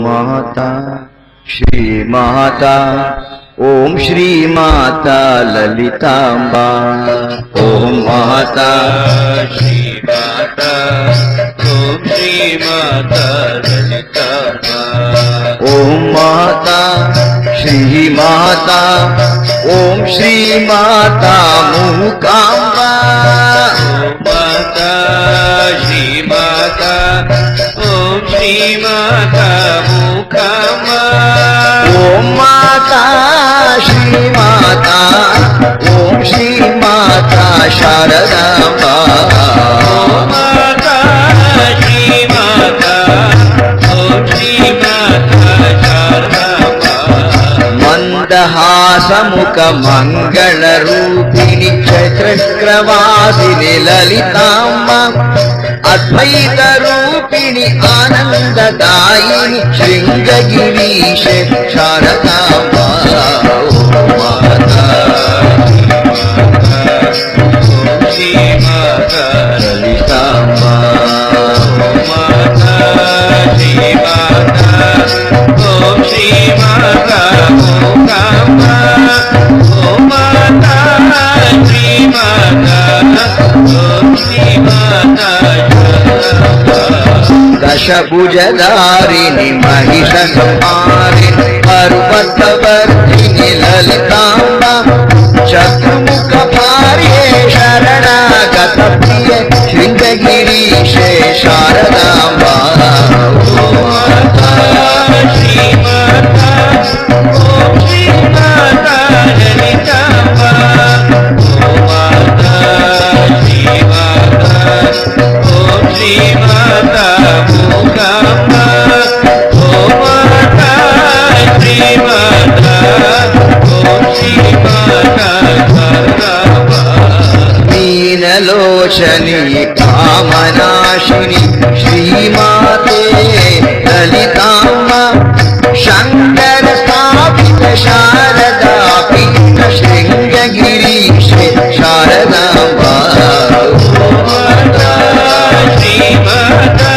माता श्री माता ओम श्री माता ललितांबा ओम माता श्री माता ओम श्री माता ललितांबा ओम माता श्री माता ओम श्री माता मूकांबा माता श्री माता ओम श्री माता मूकांबा ओम माता श्री माता ओम श्री माता शारदांबा माता श्री माता ओम श्री माता शारदांबा मंदहासमुख मंगल रूपिणी चैत्रक्रवासिनी ललितांबा अद्वैत रूपिणी आनंददायिनी शृंगगिरीशे शारदांबा श्री माता ललितांबा माता श्री माता ओम श्री माता मूकांबा ओम माता श्री माता ओम श्री माता दशभुजधारिणि महिषसंहारिणि पर्वतवर्धिनि ललितांबा चतुर्मुखभार्ये शरणागतप्रिये शृंगगिरीशे शारदांबा माता श्री माता ओम श्री माता ललितांबा माता श्री माता ओम श्री माता मूकांबा माता श्री माता ओम श्री माता शारदांबा मीनलोचनी कामनाशिनी श्रीमाते ललितांबा शंकर स्थापित शारदा पीठ शृंगगिरीशे शारदांबा माता श्री माता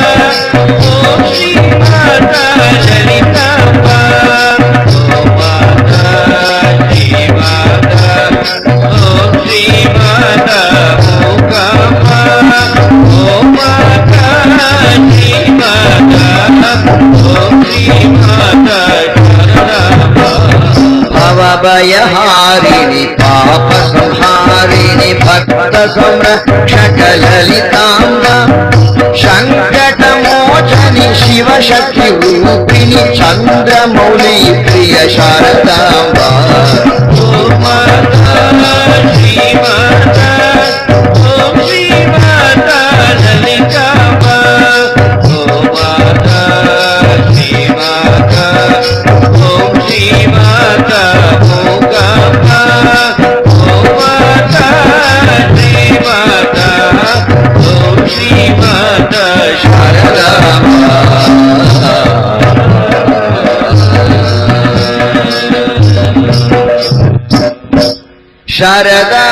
ओम श्री माता ललितांबा माता श्री माता ओम श्री माता मूकांबा माता श्री माता ओम श्री माता शारदांबा भवभयहारिणि पाप संहारिणि भक्त संरक्षक ललितांबा संकटमोचनि शिवशक्ति रूपिणि चंद्रमौलि प्रिय शारदांबा माता श्री माता ओम श्री माता ललितांबा माता श्री माता ओम श्री माता मूकांबा माता श्री माता ओम श्री माता शारदांबा शारदा